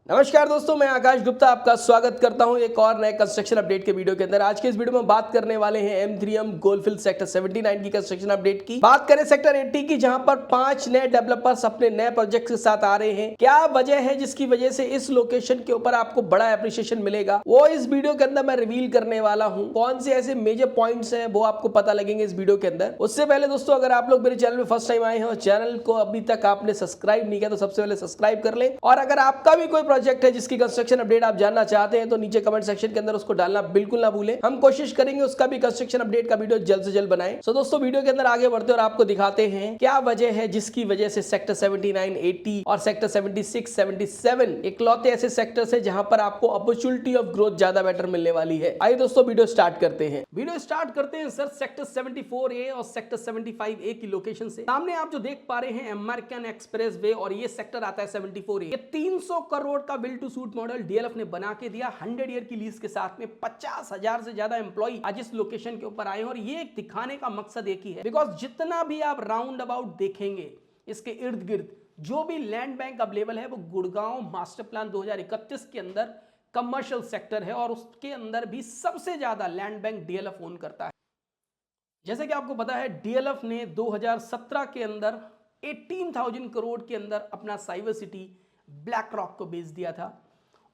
नमस्कार दोस्तों, मैं आकाश गुप्ता आपका स्वागत करता हूं एक और नए कंस्ट्रक्शन अपडेट के वीडियो के अंदर। आज के इस वीडियो में बात करने वाले हैं M3M गोलफील्ड सेक्टर 79 की कंस्ट्रक्शन अपडेट की। बात करें सेक्टर 80 की, जहां पर 5 नए डेवलपर्स अपने नए प्रोजेक्ट के साथ आ रहे हैं। क्या वजह है जिसकी वजह से इस लोकेशन के ऊपर आपको बड़ा एप्रिसिएशन मिलेगा, वो इस वीडियो के अंदर मैं रिवील करने वाला हूँ। कौन से ऐसे मेजर पॉइंट्स हैं वो आपको पता लगेंगे इस वीडियो के अंदर। उससे पहले दोस्तों, अगर आप लोग मेरे चैनल में फर्स्ट टाइम आए हैं और चैनल को अभी तक आपने सब्सक्राइब नहीं किया तो सबसे पहले सब्सक्राइब कर लें। और अगर आपका भी कोई प्रोजेक्ट है जिसकी कंस्ट्रक्शन अपडेट आप जानना चाहते हैं तो नीचे कमेंट सेक्शन के अंदर उसको डालना बिल्कुल ना भूलें। हम कोशिश करेंगे उसका भी कंस्ट्रक्शन अपडेट का वीडियो जल्द से जल्द बनाएं। सो दोस्तों, वीडियो के अंदर आगे बढ़ते और आपको दिखाते हैं क्या वजह है जिसकी वजह से सेक्टर 79, 80 और सेक्टर 76, 77 इकलौते ऐसे सेक्टर्स है जहां पर आपको अपॉर्चुनिटी ऑफ ग्रोथ ज्यादा बेटर मिलने वाली है। आइए दोस्तों, वीडियो स्टार्ट करते हैं। सर सेक्टर 74A और सेक्टर 75A की लोकेशन से। सामने आप जो देख पा रहे हैं अमेरिकन एक्सप्रेस वे, और ये सेक्टर आता है 74A। ये 300 करोड़ का build to suit model DLF ने बना के दिया 100 ईयर की लीज के साथ में। 50,000 से ज्यादा एम्प्लॉय आज इस लोकेशन के ऊपर आए हैं, और ये दिखाने का मकसद एक ही है, बिकॉज जितना भी आप राउंड अबाउट देखेंगे इसके इर्द गिर्द जो भी लैंड बैंक अवेलेबल है वो गुड़गांव मास्टर प्लान 2031 के अंदर कमर्शियल सेक्टर है, और उसके अंदर भी सबसे ज्यादा लैंड बैंक डीएलएफ ओन करता है। जैसे कि आपको पता है, डीएलएफ ने 2017 के अंदर 18,000 करोड़ के अंदर अपना साइबर सिटी ब्लैक रॉक को बेच दिया था,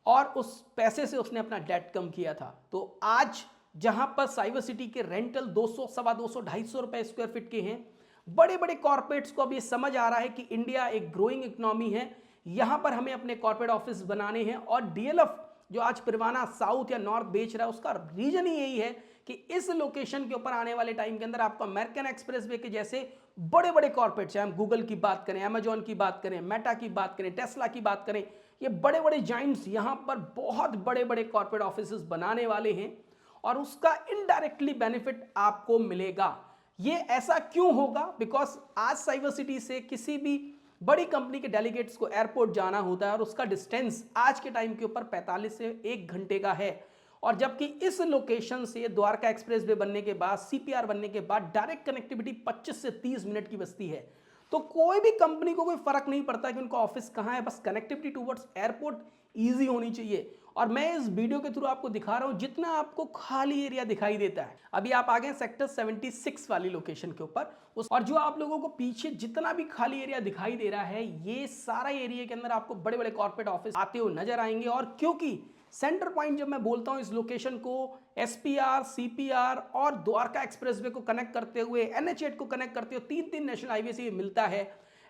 और उस पैसे से उसने अपना डेट कम किया था। तो आज जहां पर साइबर सिटी के रेंटल 200, सवा 200, 250 रुपए स्क्वायर फीट के हैं, बड़े बड़े कॉर्पोरेट्स को अब ये समझ आ रहा है कि इंडिया एक ग्रोइंग इकोनॉमी है, यहां पर हमें अपने कॉर्पोरेट ऑफिस बनाने हैं। और डीएलएफ जो आज परवाना साउथ या नॉर्थ बेच रहा है, उसका रीजन ही यही है कि इस लोकेशन के ऊपर आने वाले टाइम के अंदर आपको अमेरिकन एक्सप्रेस वे के जैसे बड़े बड़े कॉर्पोरेट्स, हम गूगल की बात करें, अमेजॉन की बात करें, मेटा की बात करें, टेस्ला की बात करें, ये बड़े बड़े जाइंट्स यहां पर बहुत बड़े बड़े कॉर्पोरेट ऑफिसेस बनाने वाले हैं, और उसका इनडायरेक्टली बेनिफिट आपको मिलेगा। ये ऐसा क्यों होगा? बिकॉज आज साइबर सिटी से किसी भी बड़ी कंपनी के डेलीगेट्स को एयरपोर्ट जाना होता है, और उसका डिस्टेंस आज के टाइम के ऊपर 45 से 1 घंटे का है। और जबकि इस लोकेशन से द्वारका एक्सप्रेस वे बनने के बाद, सीपीआर बनने के बाद डायरेक्ट कनेक्टिविटी 25 से 30 मिनट की बचती है। तो कोई भी कंपनी को कोई फर्क नहीं पड़ता कि उनका ऑफिस कहां है, बस कनेक्टिविटी टुवर्ड्स एयरपोर्ट इजी होनी चाहिए। और मैं इस वीडियो के थ्रू आपको दिखा रहा हूं जितना आपको खाली एरिया दिखाई देता है। अभी आप आ गए सेक्टर 76 वाली लोकेशन के ऊपर, और जो आप लोगों को पीछे जितना भी खाली एरिया दिखाई दे रहा है, ये सारा एरिया के अंदर आपको बड़े बड़े कॉर्पोरेट ऑफिस आते हुए नजर आएंगे। और क्योंकि सेंटर पॉइंट जब मैं बोलता हूं, इस लोकेशन को एसपीआर, सीपीआर और द्वारका एक्सप्रेसवे को कनेक्ट करते हुए, NH8 को कनेक्ट करते हुए 3 नेशनल हाईवे से ये मिलता है।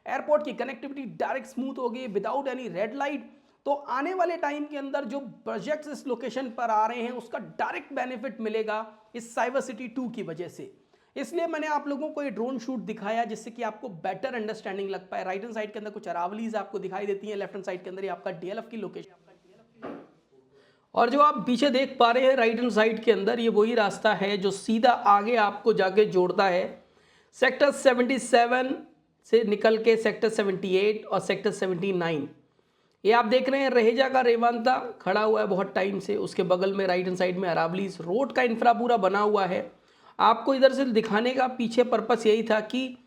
एयरपोर्ट की कनेक्टिविटी डायरेक्ट स्मूथ होगी विदाउट एनी रेड लाइट। तो आने वाले टाइम के अंदर जो प्रोजेक्ट्स इस लोकेशन पर आ रहे हैं, उसका डायरेक्ट बेनिफिट मिलेगा इस साइबर सिटी 2 की वजह से। इसलिए मैंने आप लोगों को ये ड्रोन शूट दिखाया जिससे कि आपको बेटर अंडरस्टैंडिंग लग पाए। राइट हैंड साइड के अंदर कुछ अरावलीज आपको दिखाई देती है, लेफ्ट हैंड साइड के अंदर ये आपका डीएलएफ की लोकेशन, और जो आप पीछे देख पा रहे हैं राइट हैंड साइड के अंदर, ये वही रास्ता है जो सीधा आगे आपको जाके जोड़ता है सेक्टर 77 से निकल के सेक्टर 78 और सेक्टर 79। ये आप देख रहे हैं रहेजा का रेवांता खड़ा हुआ है बहुत टाइम से, उसके बगल में राइट हैंड साइड में अरावलीज रोड का इंफ्रा पूरा बना हुआ है। आपको इधर से दिखाने का पीछे पर्पस यही था कि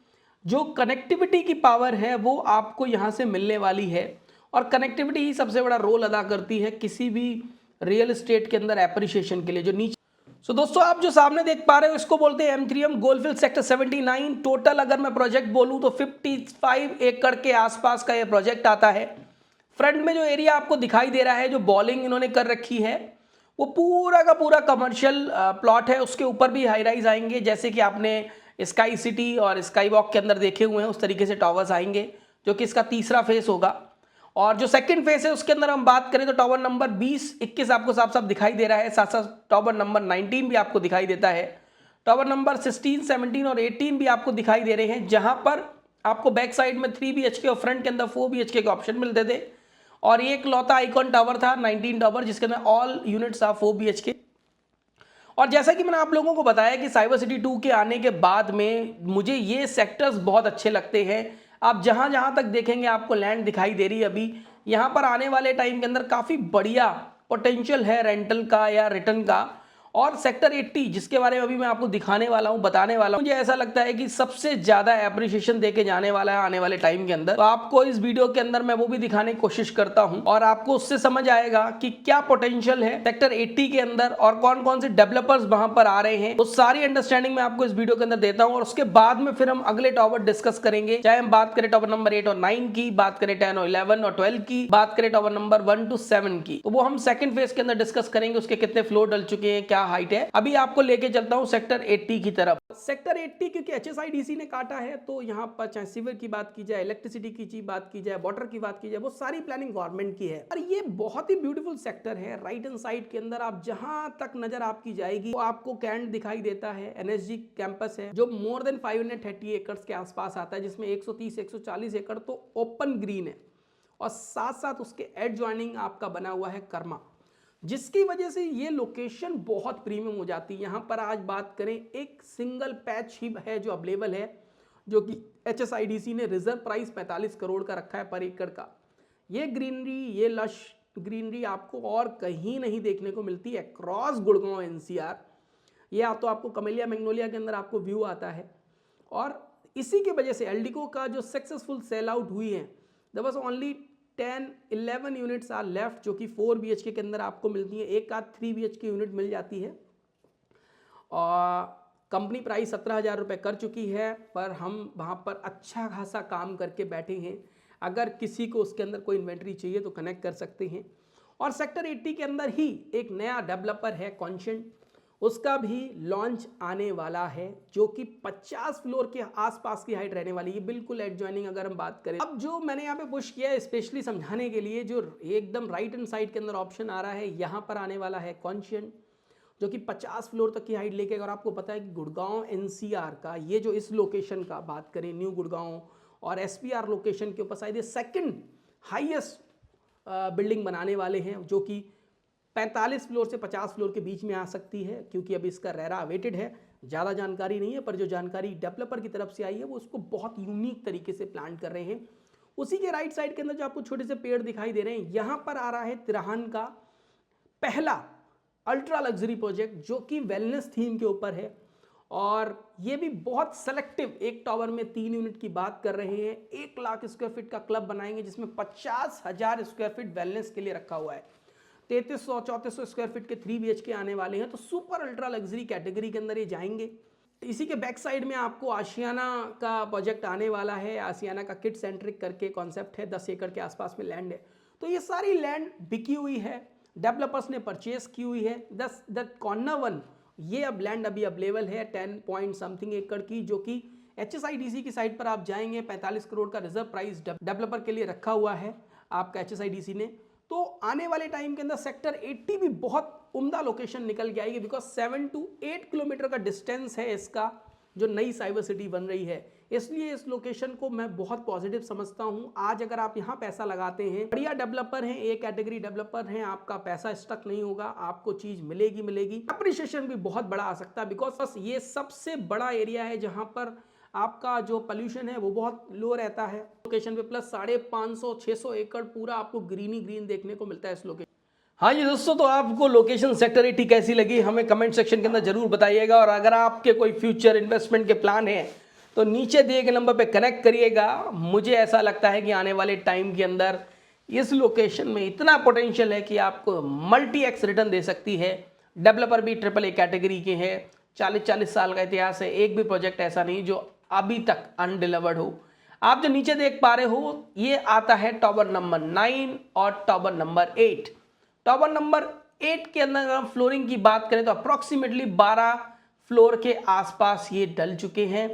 जो कनेक्टिविटी की पावर है वो आपको यहाँ से मिलने वाली है, और कनेक्टिविटी ही सबसे बड़ा रोल अदा करती है किसी भी रियल एस्टेट के अंदर एप्रिसिएशन के लिए। जो नीचे दोस्तों आप जो सामने देख पा रहे हो, इसको बोलते हैं M3M गोलफील्ड सेक्टर 79। टोटल अगर मैं प्रोजेक्ट बोलूं तो 55 एकड़ के आसपास का ये प्रोजेक्ट आता है। फ्रंट में जो एरिया आपको दिखाई दे रहा है, जो बॉलिंग इन्होंने कर रखी है, वो पूरा का पूरा कमर्शियल प्लॉट है। उसके ऊपर भी हाई राइज आएंगे, जैसे कि आपने स्काई सिटी और स्काई वॉक के अंदर देखे हुए हैं, उस तरीके से टावर्स आएंगे, जो कि इसका तीसरा फेस होगा। और जो सेकंड फेस है उसके अंदर हम बात करें तो टावर नंबर 20, 21 आपको साफ साफ दिखाई दे रहा है, साथ साथ टावर नंबर 19 भी आपको दिखाई देता है। टावर नंबर 16, 17 और 18 भी आपको दिखाई दे रहे हैं, जहां पर आपको बैक साइड में 3 BHK और फ्रंट के अंदर 4 BHK के ऑप्शन मिलते थे। और ये एक लौता आइकॉन टावर था 19 टावर, जिसके अंदर ऑल यूनिट्स आर 4 BHK। और जैसा कि मैंने आप लोगों को बताया कि साइबर सिटी 2 के आने के बाद में मुझे ये सेक्टर्स बहुत अच्छे लगते हैं। आप जहां जहां तक देखेंगे आपको लैंड दिखाई दे रही है। अभी यहां पर आने वाले टाइम के अंदर काफ़ी बढ़िया पोटेंशियल है रेंटल का या रिटर्न का। और सेक्टर 80 जिसके बारे में अभी मैं आपको दिखाने वाला हूं, बताने वाला हूं, मुझे ऐसा लगता है कि सबसे ज्यादा एप्रिसिएशन देके जाने वाला है आने वाले टाइम के अंदर। तो आपको इस वीडियो के अंदर मैं वो भी दिखाने की कोशिश करता हूं और आपको उससे समझ आएगा कि क्या पोटेंशियल है सेक्टर 80 के अंदर और कौन कौन से डेवलपर्स वहां पर आ रहे हैं। वो सारी अंडरस्टैंडिंग मैं आपको इस वीडियो के अंदर देता हूं और उसके बाद में फिर हम अगले टॉवर डिस्कस करेंगे, चाहे हम बात करें टॉवर नंबर 8 और 9 की, बात करें 10 और 11 और 12 की, बात करें टॉवर नंबर 1 to 7 की। तो वो हम सेकंड फेज के अंदर डिस्कस करेंगे, उसके कितने फ्लोर डल चुके हैं, क्या हाइट है। अभी आपको लेके चलता हूं सेक्टर 80 की तरफ। सेक्टर 80 क्योंकि HSIDC ने काटा है, तो यहां पर चाहे सिविल की बात की जाए, इलेक्ट्रिसिटी की बात की जाए, वाटर की बात की जाए, वो सारी प्लानिंग गवर्नमेंट की है। और ये बहुत ही ब्यूटीफुल सेक्टर है। राइट हैंड साइड के अंदर आप जहां तक नजर आपकी जाएगी वो आपको कैंट दिखाई देता है। NSG कैंपस है जो मोर देन 530 एकड़ के आसपास आता है, जिसमें 130-140 एकड़ तो ओपन ग्रीन है और साथ साथ उसके एड ज्वाइनिंग आपका बना हुआ है कर्मा, जिसकी वजह से ये लोकेशन बहुत प्रीमियम हो जाती है। यहाँ पर आज बात करें, एक सिंगल पैच ही है जो अवेलेबल है, जो कि HSIDC ने रिजर्व प्राइस 45 करोड़ का रखा है पर एकड़ का। ये ग्रीनरी, ये लश ग्रीनरी आपको और कहीं नहीं देखने को मिलती है क्रॉस गुड़गांव NCR। ये तो आपको कमेलिया मैग्नोलिया के अंदर आपको व्यू आता है और इसी की वजह से एल्डिको का जो सक्सेसफुल सेल आउट हुई है, there was only 10-11 units are left, जो कि 4 BHK के अंदर आपको मिलती है। एक आध 3 BHK यूनिट मिल जाती है और कंपनी प्राइस 17,000 रुपये कर चुकी है, पर हम वहाँ पर अच्छा खासा काम करके बैठे हैं। अगर किसी को उसके अंदर कोई इन्वेंट्री चाहिए तो कनेक्ट कर सकते हैं। और सेक्टर 80 के अंदर ही एक नया डेवलपर है कॉन्शेंट, उसका भी लॉन्च आने वाला है, जो कि 50 फ्लोर के आसपास की हाइट रहने वाली है, बिल्कुल एडजॉइनिंग अगर हम बात करें। अब जो मैंने यहाँ पे पुश किया है स्पेशली समझाने के लिए, जो एकदम राइट हैंड साइड के अंदर ऑप्शन आ रहा है, यहाँ पर आने वाला है कॉन्शियंट, जो कि 50 फ्लोर तक की हाइट लेके। अगर आपको पता है कि गुड़गांव NCR का ये जो इस लोकेशन का बात करें, न्यू गुड़गांव और SPR लोकेशन के ऊपर शायद ये सेकेंड हाइएस्ट बिल्डिंग बनाने वाले हैं, जो कि 45 फ्लोर से 50 फ्लोर के बीच में आ सकती है, क्योंकि अभी इसका रेरा अवेटेड है। ज़्यादा जानकारी नहीं है, पर जो जानकारी डेवलपर की तरफ से आई है वो उसको बहुत यूनिक तरीके से प्लान कर रहे हैं। उसी के राइट साइड के अंदर जो आपको छोटे से पेड़ दिखाई दे रहे हैं, यहाँ पर आ रहा है तिराहन का पहला अल्ट्रा लग्जरी प्रोजेक्ट, जो कि वेलनेस थीम के ऊपर है और ये भी बहुत सेलेक्टिव। एक टावर में 3 यूनिट की बात कर रहे हैं। 1 लाख स्क्वायर फीट का क्लब बनाएंगे, जिसमें 50,000 स्क्वायर फीट वेलनेस के लिए रखा हुआ है। 3300-3400 स्क्वायर फीट के 3 BHK आने वाले हैं, तो सुपर अल्ट्रा लग्जरी कैटेगरी के अंदर ये जाएंगे। इसी के बैक साइड में आपको आशियाना का प्रोजेक्ट आने वाला है। आशियाना का किड सेंट्रिक करके कॉन्सेप्ट है, 10 एकड़ के आसपास में लैंड है। तो ये सारी लैंड बिकी हुई है, डेवलपर्स ने परचेस की हुई है। द कॉर्नर वन, ये अब लैंड अभी अवेलेबल है 10 पॉइंट समथिंग एकड़ की, जो कि HSIDC की साइड पर आप जाएंगे, 45 करोड़ का रिजर्व प्राइस डेवलपर के लिए रखा हुआ है आपका HSIDC ने। तो आने वाले टाइम के अंदर सेक्टर 80 भी बहुत उम्दा लोकेशन निकल के आएगी, बिकॉज 7 to 8 किलोमीटर का डिस्टेंस है इसका, जो नई साइबर सिटी बन रही है। इसलिए इस लोकेशन को मैं बहुत पॉजिटिव समझता हूं। आज अगर आप यहां पैसा लगाते हैं, बढ़िया डेवलपर हैं, एक कैटेगरी डेवलपर हैं, आपका पैसा स्टक नहीं होगा, आपको चीज मिलेगी। अप्रिशिएशन भी बहुत बड़ा आ सकता है, बिकॉज ये सबसे बड़ा एरिया है जहां पर आपका जो पोल्यूशन है वो बहुत लो रहता है लोकेशन पे। प्लस 550-600 एकड़ पूरा आपको ग्रीन ही ग्रीन देखने को मिलता है इस लोकेशन। हाँ जी दोस्तों, तो आपको लोकेशन सेक्टर 80 कैसी लगी हमें कमेंट सेक्शन के अंदर जरूर बताइएगा। और अगर आपके कोई फ्यूचर इन्वेस्टमेंट के प्लान है तो नीचे दिए गए नंबर पे कनेक्ट करिएगा। मुझे ऐसा लगता है कि आने वाले टाइम के अंदर इस लोकेशन में इतना पोटेंशियल है कि आपको मल्टी-एक्स रिटर्न दे सकती है। डेवलपर भी AAA कैटेगरी के हैं, 40-40 साल का इतिहास है, एक भी प्रोजेक्ट ऐसा नहीं जो अभी तक अनडिलीवर्ड हो। आप जो नीचे देख पा रहे हो, ये आता है टावर नंबर 9 और टावर नंबर 8। टावर नंबर 8 के अंदर अगर हम फ्लोरिंग की बात करें तो अप्रॉक्सीमेटली 12 फ्लोर के आसपास ये डल चुके हैं।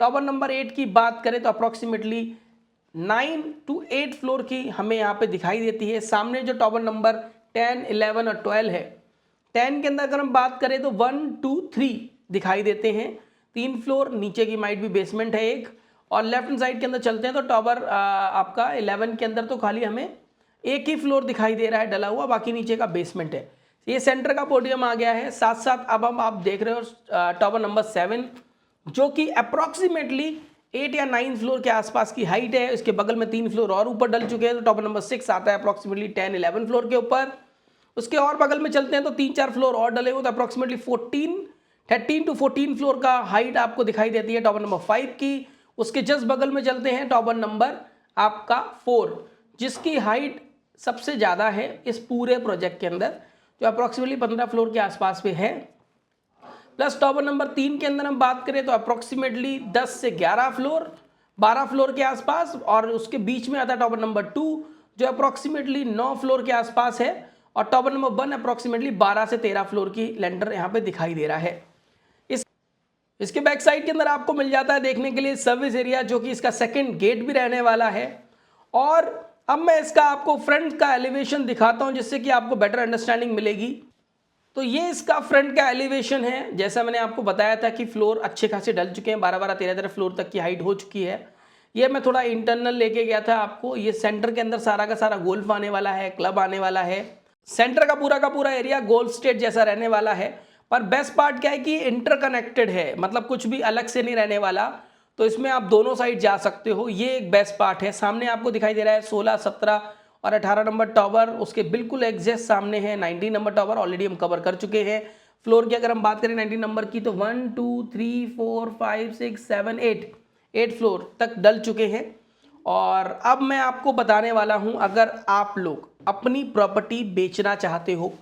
टावर नंबर 8 की बात करें तो अप्रॉक्सीमेटली 9 to 8 फ्लोर की हमें यहाँ पे दिखाई देती है। सामने जो टावर नंबर 10, 11 और 12 है, 10 के अंदर अगर हम बात करें तो 1, 2, 3 दिखाई देते हैं, 3 फ्लोर, नीचे की माइट भी बेसमेंट है एक। और लेफ्ट हैंड साइड के अंदर चलते हैं तो टावर आपका 11 के अंदर तो खाली हमें एक ही फ्लोर दिखाई दे रहा है डला हुआ, बाकी नीचे का बेसमेंट है। ये सेंटर का पोडियम आ गया है। साथ साथ अब हम आप देख रहे हो टावर नंबर 7, जो कि अप्रॉक्सीमेटली 8 या 9 फ्लोर के आसपास की हाइट है। इसके बगल में 3 फ्लोर और ऊपर डल चुके हैं, तो टावर नंबर 6 आता है अप्रॉक्सीमेटली 10-11 फ्लोर के ऊपर। उसके और बगल में चलते हैं तो 3-4 फ्लोर और डले हुए, तो अप्रॉक्सीमेटली 13 टू 14 फ्लोर का हाइट आपको दिखाई देती है टॉवर नंबर 5 की। उसके जस्ट बगल में चलते हैं टॉवर नंबर आपका 4, जिसकी हाइट सबसे ज़्यादा है इस पूरे प्रोजेक्ट के अंदर, जो अप्रॉक्सीमेटली 15 फ्लोर के आसपास पे है। प्लस टॉवर नंबर 3 के अंदर हम बात करें तो अप्रॉक्सीमेटली 10 से 11 फ्लोर, 12 फ्लोर के आसपास, और उसके बीच में आता है टॉवर नंबर 2 जो अप्रॉक्सीमेटली 9 फ्लोर के आसपास है, और टॉवर नंबर 1 अप्रॉक्सीमेटली 12 से 13 फ्लोर की लेंटर यहाँ पे दिखाई दे रहा है। इसके बैक साइड के अंदर आपको मिल जाता है देखने के लिए सर्विस एरिया, जो कि इसका सेकंड गेट भी रहने वाला है। और अब मैं इसका आपको फ्रंट का एलिवेशन दिखाता हूं, जिससे कि आपको बेटर अंडरस्टैंडिंग मिलेगी। तो ये इसका फ्रंट का एलिवेशन है। जैसा मैंने आपको बताया था कि फ्लोर अच्छे खासे डल चुके हैं, 12-12, 13-13 फ्लोर तक की हाइट हो चुकी है। ये मैं थोड़ा इंटरनल लेके गया था आपको। ये सेंटर के अंदर सारा का सारा गोल्फ आने वाला है, क्लब आने वाला है। सेंटर का पूरा एरिया गोल्फ स्टेट जैसा रहने वाला है। पर बेस्ट पार्ट क्या है कि इंटरकनेक्टेड है, मतलब कुछ भी अलग से नहीं रहने वाला, तो इसमें आप दोनों साइड जा सकते हो। ये एक बेस्ट पार्ट है। सामने आपको दिखाई दे रहा है 16, 17 और 18 नंबर टावर। उसके बिल्कुल एग्जैक्ट सामने है 19 नंबर टावर, ऑलरेडी हम कवर कर चुके हैं। फ्लोर की अगर हम बात करें 19 नंबर की तो 1 2 3 4 5 6 7 8 फ्लोर तक डल चुके हैं। और अब मैं आपको बताने वाला हूं, अगर आप लोग अपनी प्रॉपर्टी बेचना चाहते हो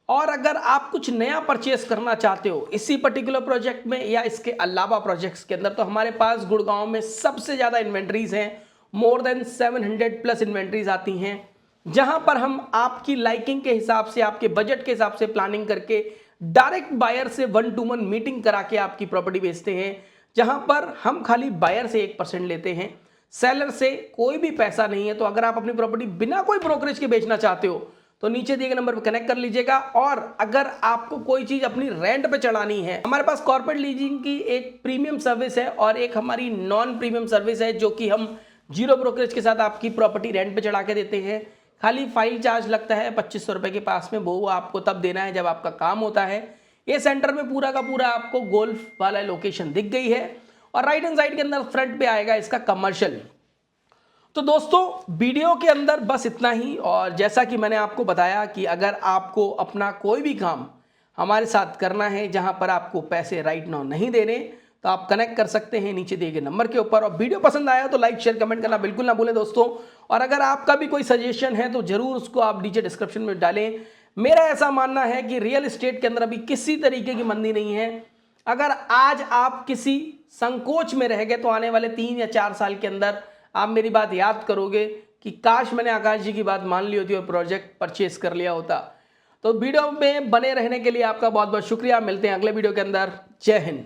और अगर आप कुछ नया परचेस करना चाहते हो इसी पर्टिकुलर प्रोजेक्ट में या इसके अलावा प्रोजेक्ट्स के अंदर, तो हमारे पास गुड़गांव में सबसे ज़्यादा इन्वेंट्रीज हैं। मोर देन 700 प्लस इन्वेंट्रीज आती हैं, जहां पर हम आपकी लाइकिंग के हिसाब से, आपके बजट के हिसाब से प्लानिंग करके डायरेक्ट बायर से 1-to-1 मीटिंग करा के आपकी प्रॉपर्टी बेचते हैं। जहां पर हम खाली बायर से 1% लेते हैं, सेलर से कोई भी पैसा नहीं है। तो अगर आप अपनी प्रॉपर्टी बिना कोई ब्रोकरेज के बेचना चाहते हो तो नीचे दिए गए नंबर पर कनेक्ट कर लीजिएगा। और अगर आपको कोई चीज अपनी रेंट पे चढ़ानी है, हमारे पास कॉर्पोरेट लीजिंग की एक प्रीमियम सर्विस है और एक हमारी नॉन प्रीमियम सर्विस है, जो कि हम जीरो ब्रोकरेज के साथ आपकी प्रॉपर्टी रेंट पे चढ़ा के देते हैं। खाली फाइल चार्ज लगता है 2500 रुपए के पास में, वो आपको तब देना है जब आपका काम होता है। ये सेंटर में पूरा का पूरा आपको गोल्फ वाला लोकेशन दिख गई है, और राइट हैंड साइड के अंदर फ्रंट पे आएगा इसका कमर्शियल। तो दोस्तों वीडियो के अंदर बस इतना ही। और जैसा कि मैंने आपको बताया कि अगर आपको अपना कोई भी काम हमारे साथ करना है जहां पर आपको पैसे राइट नाउ नहीं देने, तो आप कनेक्ट कर सकते हैं नीचे दिए गए नंबर के ऊपर। और वीडियो पसंद आया तो लाइक शेयर कमेंट करना बिल्कुल ना भूलें दोस्तों। और अगर आपका भी कोई सजेशन है तो जरूर उसको आप नीचे डिस्क्रिप्शन में डालें। मेरा ऐसा मानना है कि रियल एस्टेट के अंदर अभी किसी तरीके की मंदी नहीं है। अगर आज आप किसी संकोच में रह गए तो आने वाले 3 या 4 साल के अंदर आप मेरी बात याद करोगे कि काश मैंने आकाश जी की बात मान ली होती और प्रोजेक्ट परचेस कर लिया होता। तो वीडियो में बने रहने के लिए आपका बहुत बहुत शुक्रिया। मिलते हैं अगले वीडियो के अंदर। जय हिंद।